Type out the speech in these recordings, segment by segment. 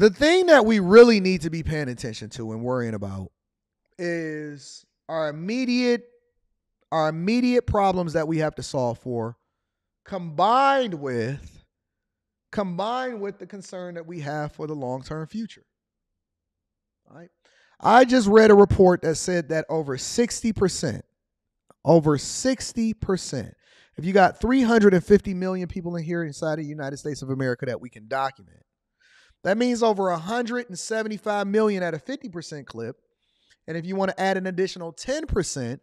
The thing that we really need to be paying attention to and worrying about is our immediate problems that we have to solve for, combined with the concern that we have for the long-term future. All right. I just read a report that said that over 60%, if you got 350 million people in here inside the United States of America that we can document, that means over 175 million at a 50% clip. And if you want to add an additional 10%,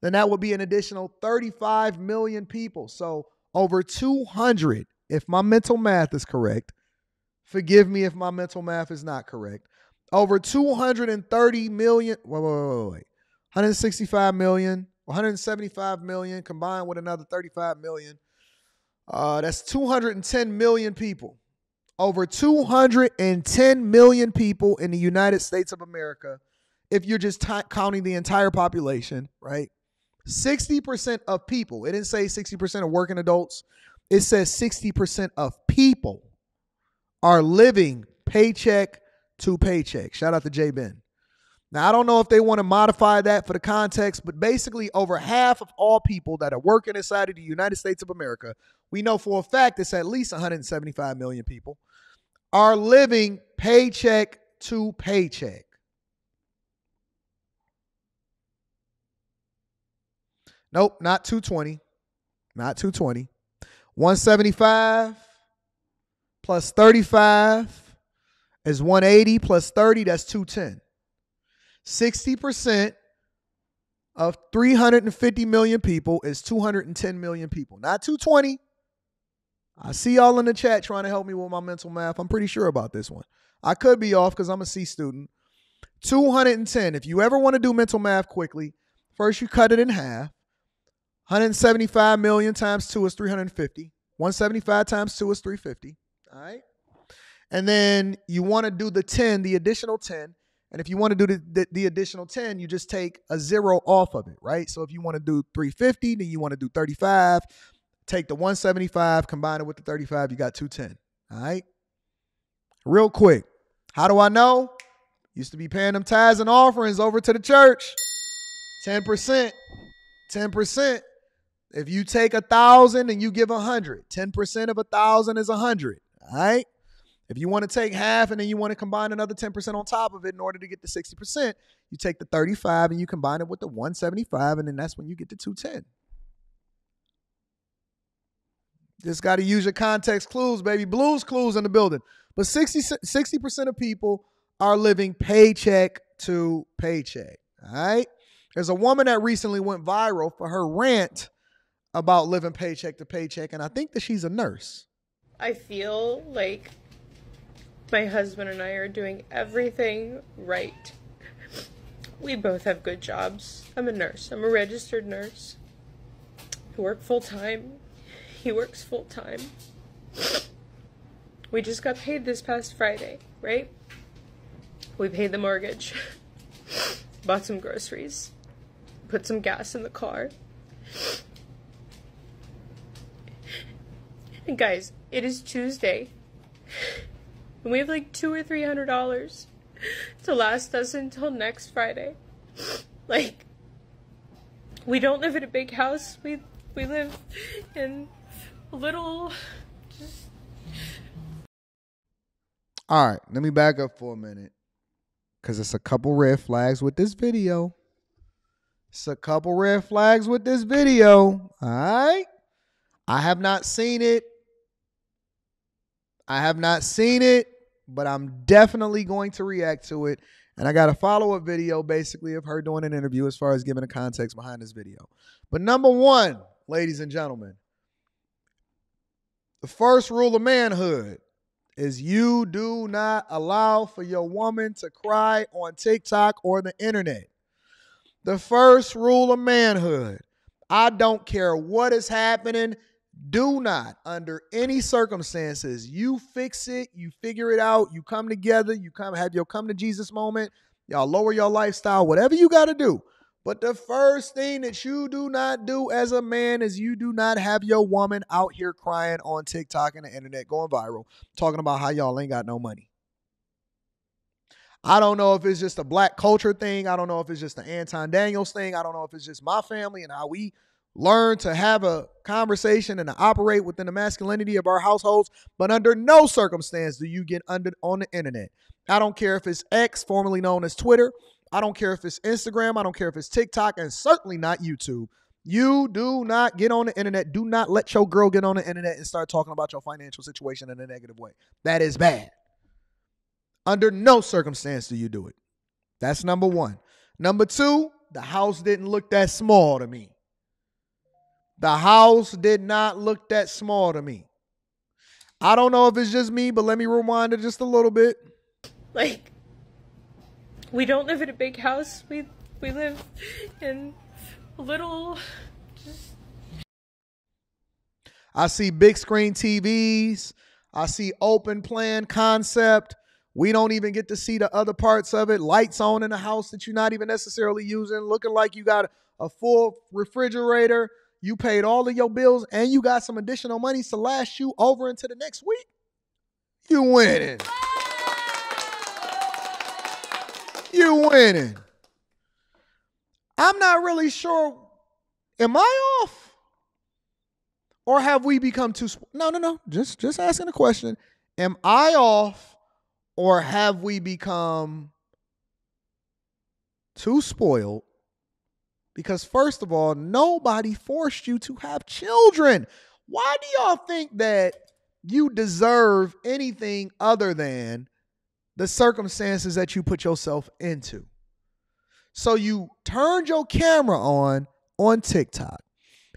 then that would be an additional 35 million people. So over 200, if my mental math is correct, forgive me if my mental math is not correct, over 230 million, wait, 165 million, 175 million combined with another 35 million. That's 210 million people. Over 210 million people in the United States of America, if you're just counting the entire population, right? 60% of people, it didn't say 60% of working adults, it says 60% of people are living paycheck to paycheck. Shout out to J Ben. Now, I don't know if they want to modify that for the context, but basically over half of all people that are working inside of the United States of America, we know for a fact it's at least 175 million people, are living paycheck to paycheck. Nope, not 220. Not 220. 175 plus 35 is 180 plus 30, that's 210. 60% of 350 million people is 210 million people, not 220. I see y'all in the chat trying to help me with my mental math. I'm pretty sure about this one. I could be off because I'm a C student. 210. If you ever want to do mental math quickly, first you cut it in half. 175 million times 2 is 350. 175 times 2 is 350. All right. And then you want to do the 10, the additional 10. And if you want to do the additional 10, you just take a 0 off of it, right? So if you want to do 350, then you want to do 35. Take the 175, combine it with the 35, you got 210. All right? Real quick. How do I know? Used to be paying them tithes and offerings over to the church. 10%. 10%. If you take 1,000 and you give 100, 10% of 1,000 is 100. All right? If you want to take half and then you want to combine another 10% on top of it in order to get to 60%, you take the 35 and you combine it with the 175, and then that's when you get to 210. Just got to use your context clues, baby. Blues Clues in the building. But 60% of people are living paycheck to paycheck. All right? There's a woman that recently went viral for her rant about living paycheck to paycheck, and I think that she's a nurse. I feel like my husband and I are doing everything right. We both have good jobs. I'm a nurse. I'm a registered nurse. I work full-time. He works full-time. We just got paid this past Friday, right? We paid the mortgage. Bought some groceries. Put some gas in the car. And guys, it is Tuesday. And we have like $200 or $300 to last us until next Friday. Like, we don't live in a big house. We live in a little... All right, let me back up for a minute, because it's a couple red flags with this video. All right? I have not seen it, but I'm definitely going to react to it. And I got a follow-up video basically of her doing an interview as far as giving a context behind this video. But number one, ladies and gentlemen, the first rule of manhood is you do not allow for your woman to cry on TikTok or the internet. The first rule of manhood, I don't care what is happening, do not, under any circumstances, you fix it, you figure it out, you come together, you have your come to Jesus moment, y'all lower your lifestyle, whatever you got to do. But the first thing that you do not do as a man is you do not have your woman out here crying on TikTok and the internet, going viral, talking about how y'all ain't got no money. I don't know if it's just a black culture thing. I don't know if it's just the Anton Daniels thing. I don't know if it's just my family and how we learn to have a conversation and to operate within the masculinity of our households. But under no circumstance do you get on the internet. I don't care if it's X, formerly known as Twitter. I don't care if it's Instagram. I don't care if it's TikTok, and certainly not YouTube. You do not get on the internet. Do not let your girl get on the internet and start talking about your financial situation in a negative way. That is bad. Under no circumstance do you do it. That's number one. Number two, the house didn't look that small to me. The house did not look that small to me. I don't know if it's just me, but let me rewind it just a little bit. Like, we don't live in a big house. We live in a little... I see big screen TVs. I see open plan concept. We don't even get to see the other parts of it. Lights on in the house that you're not even necessarily using. Looking like you got a full refrigerator. You paid all of your bills and you got some additional money to last you over into the next week. You winning. You winning. I'm not really sure. Am I off? Or have we become too... No. Just asking a question. Am I off? Or have we become too spoiled? Because first of all, nobody forced you to have children. Why do y'all think that you deserve anything other than the circumstances that you put yourself into? So you turned your camera on TikTok.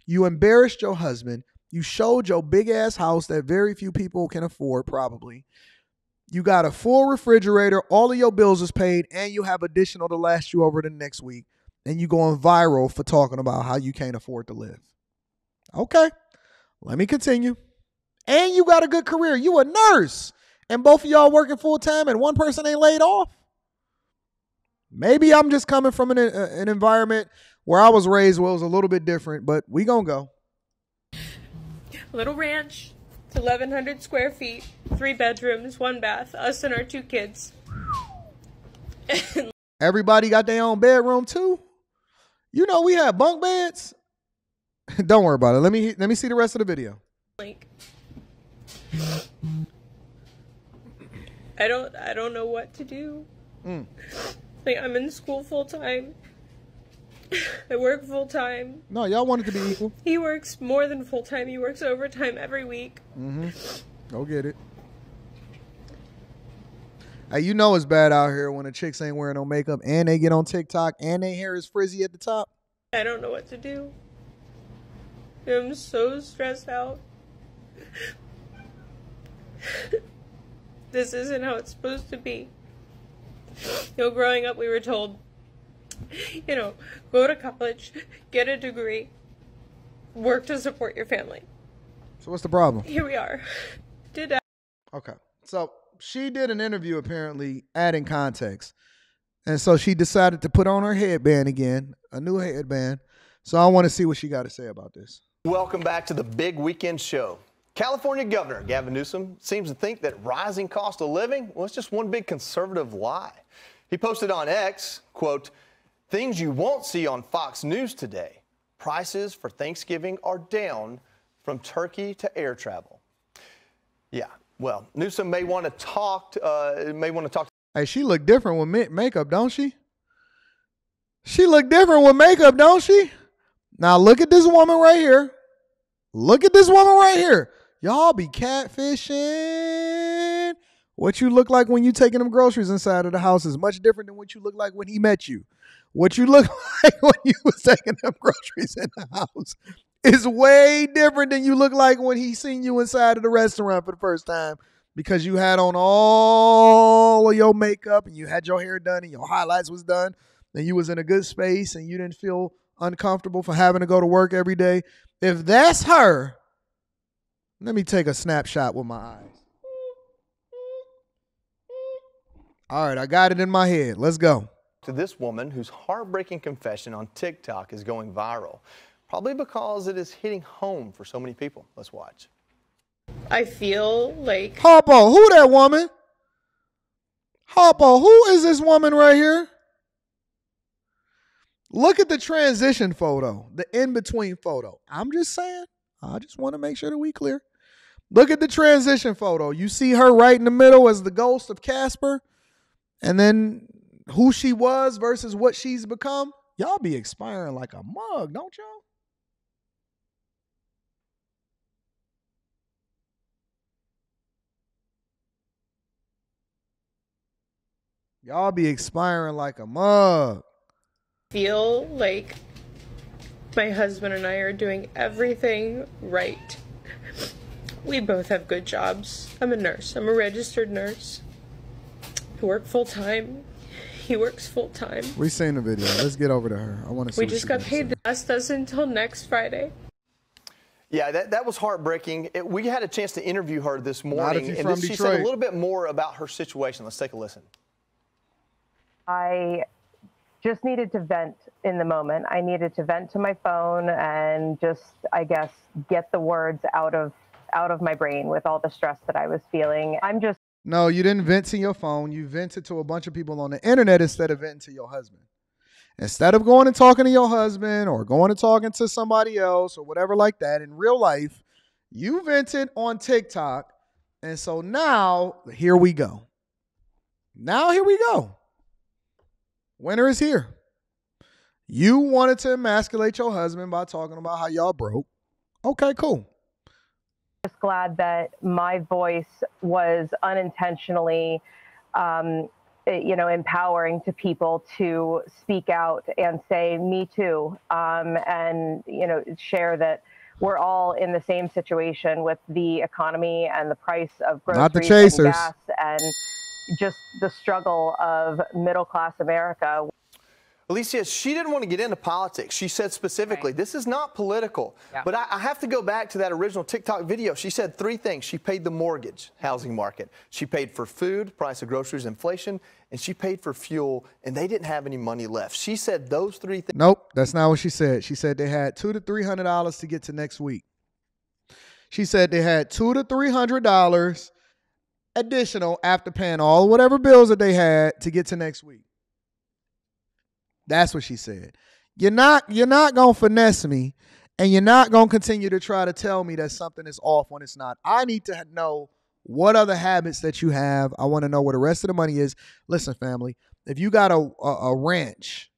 You embarrassed your husband. You showed your big ass house that very few people can afford probably. You got a full refrigerator, all of your bills is paid, and you have additional to last you over the next week. And you going viral for talking about how you can't afford to live. Okay, let me continue. And you got a good career. You a nurse. And both of y'all working full time and one person ain't laid off. Maybe I'm just coming from an environment where I was raised where it was a little bit different, but we gonna go. Little ranch. It's 1,100 square feet. 3 bedrooms, 1 bath. Us and our 2 kids. Everybody got their own bedroom too? You know we have bunk beds. Don't worry about it. Let me see the rest of the video. Like, I don't know what to do. Like, I'm in school full time. I work full time. No, y'all want it to be equal. He works more than full time. He works overtime every week. Go get it. Hey, you know it's bad out here when the chicks ain't wearing no makeup and they get on TikTok and their hair is frizzy at the top. I don't know what to do. I'm so stressed out. This isn't how it's supposed to be. You know, growing up we were told, you know, go to college, get a degree, work to support your family. So what's the problem? Here we are. Okay. So she did an interview apparently adding context. And so she decided to put on her headband again, a new headband. So I want to see what she got to say about this. Welcome back to the big weekend show. California Governor Gavin Newsom seems to think that rising cost of living, well, it's just one big conservative lie. He posted on X, quote, "Things you won't see on Fox News today. Prices for Thanksgiving are down from turkey to air travel." Yeah, well, Newsom may want to talk. Hey, she look different with makeup, don't she? She look different with makeup, don't she? Now look at this woman right here. Look at this woman right here. Y'all be catfishing. What you look like when you taking them groceries inside of the house is much different than what you look like when he met you. What you look like when you was taking them groceries in the house is way different than you look like when he seen you inside of the restaurant for the first time, because you had on all of your makeup and you had your hair done and your highlights was done and you was in a good space and you didn't feel uncomfortable for having to go to work every day. If that's her, let me take a snapshot with my eyes. All right, I got it in my head. Let's go. To this woman whose heartbreaking confession on TikTok is going viral, probably because it is hitting home for so many people. Let's watch. I feel like... Harpo, who that woman? Harpo, who is this woman right here? Look at the transition photo, the in-between photo. I'm just saying. I just want to make sure that we clear. Look at the transition photo. You see her right in the middle as the ghost of Casper, and then who she was versus what she's become. Y'all be expiring like a mug, don't y'all? Y'all be expiring like a mug. Feel like my husband and I are doing everything right. We both have good jobs. I'm a nurse. I'm a registered nurse. I work full-time. He works full-time. We seen the video. Let's get over to her. I want to see. We just got paid the last dozen until next Friday. Yeah, that was heartbreaking. We had a chance to interview her this morning, and she Detroit. said a little bit more about her situation. Let's take a listen. I just needed to vent in the moment. I needed to vent to my phone and just, I guess, get the words out of my brain with all the stress that I was feeling. No, you didn't vent to your phone. You vented to a bunch of people on the internet instead of venting to your husband. Instead of going and talking to your husband or going and talking to somebody else or whatever like that in real life, you vented on TikTok. And so now, here we go. Winter is here. You wanted to emasculate your husband by talking about how y'all broke. Okay, cool. Just glad that my voice was unintentionally, empowering to people to speak out and say, me too, and, share that we're all in the same situation with the economy and the price of groceries Not the chasers. and gas and just the struggle of middle-class America. Alicia, she didn't want to get into politics. She said specifically, this is not political. Yeah. But I have to go back to that original TikTok video. She said three things. She paid the mortgage, housing market. She paid for food, price of groceries, inflation, and she paid for fuel, and they didn't have any money left. She said those three things. Nope, that's not what she said. She said they had $200 to $300 to get to next week. She said they had $200 to $300 additional after paying all whatever bills that they had to get to next week. That's what she said. You're not going to finesse me, and you're not going to continue to try to tell me that something is off when it's not. I need to know what other habits that you have. I want to know where the rest of the money is. Listen, family, if you got a ranch,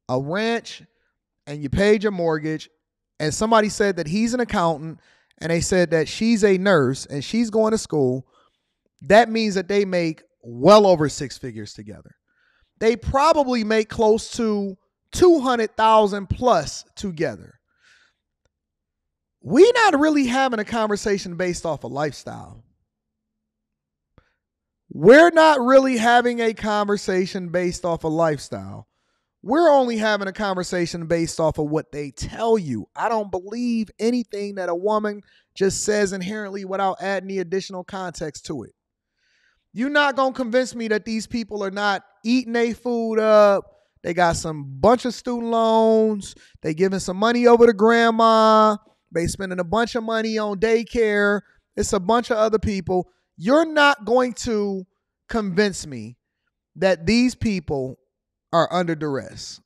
and you paid your mortgage, and somebody said that he's an accountant, and they said that she's a nurse, and she's going to school, that means that they make well over six figures together. They probably make close to 200,000 plus together. We're not really having a conversation based off of lifestyle. We're not really having a conversation based off of lifestyle. We're only having a conversation based off of what they tell you. I don't believe anything that a woman just says inherently without adding the additional context to it. You're not going to convince me that these people are not eating their food up. They got some bunch of student loans. They giving some money over to grandma. They spending a bunch of money on daycare. It's a bunch of other people. You're not going to convince me that these people are under duress.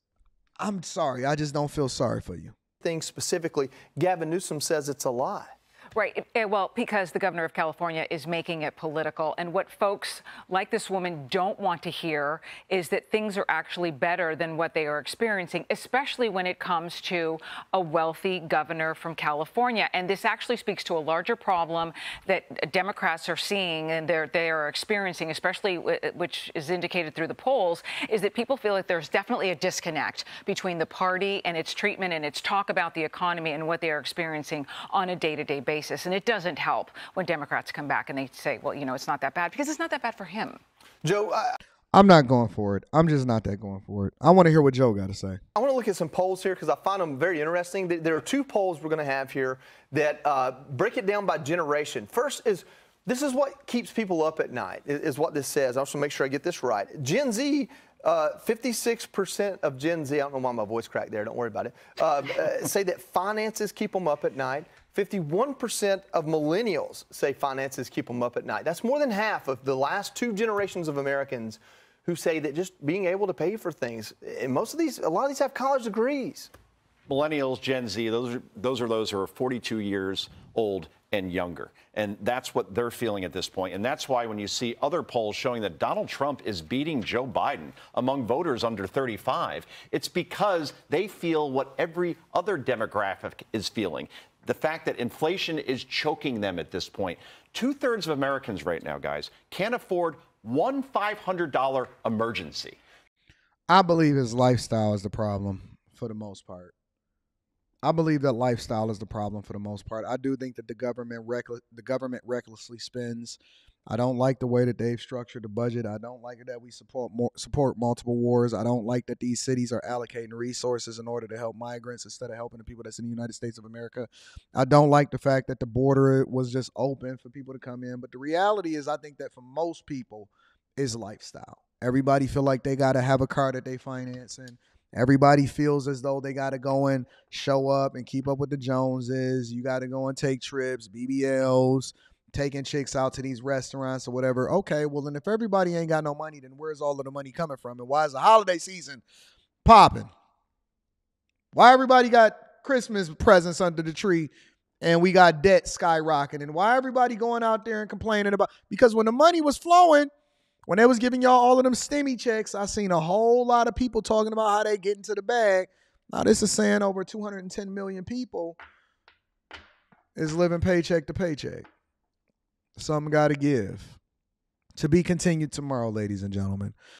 I'm sorry. I just don't feel sorry for you. Things specifically, Gavin Newsom says it's a lie. Right. Well, because the governor of California is making it political. And what folks like this woman don't want to hear is that things are actually better than what they are experiencing, especially when it comes to a wealthy governor from California. And this actually speaks to a larger problem that Democrats are seeing and they are experiencing, especially which is indicated through the polls, is that people feel like there's definitely a disconnect between the party and its treatment and its talk about the economy and what they are experiencing on a day-to-day basis. And it doesn't help when Democrats come back and they say, well, it's not that bad, because it's not that bad for him. Joe, I'm not going for it. I'm just not that going for it. I want to hear what Joe got to say. I want to look at some polls here because I find them very interesting. There are two polls we're going to have here that break it down by generation. First is, this is what keeps people up at night, is what this says. I also make sure I get this right. Gen Z, 56% of Gen Z, I don't know why my voice cracked there, don't worry about it, say that finances keep them up at night. 51% of millennials say finances keep them up at night. That's more than half of the last 2 generations of Americans who say that just being able to pay for things. And a lot of these have college degrees. Millennials, Gen Z, those are those who are 42 years old and younger. And that's what they're feeling at this point. And that's why when you see other polls showing that Donald Trump is beating Joe Biden among voters under 35, it's because they feel what every other demographic is feeling. The fact that inflation is choking them at this point. 2/3 of Americans right now, guys, can't afford one $500 emergency. I believe his lifestyle is the problem for the most part. I believe that lifestyle is the problem for the most part. I do think that the government recklessly spends. I don't like the way that they've structured the budget. I don't like it that we support multiple wars. I don't like that these cities are allocating resources in order to help migrants instead of helping the people that's in the United States of America. I don't like the fact that the border was just open for people to come in. But the reality is, I think that for most people, is lifestyle. Everybody feel like they got to have a car that they financing. Everybody feels as though they got to go and show up and keep up with the Joneses. You got to go and take trips, BBLs, taking chicks out to these restaurants or whatever. Okay, well, then if everybody ain't got no money, then where's all of the money coming from? And why is the holiday season popping? Why everybody got Christmas presents under the tree and we got debt skyrocketing? And why everybody going out there and complaining about? Because when the money was flowing, when they was giving y'all all of them stimmy checks, I seen a whole lot of people talking about how they get into the bag. Now this is saying over 210 million people is living paycheck to paycheck. Something got to give. To be continued tomorrow, ladies and gentlemen.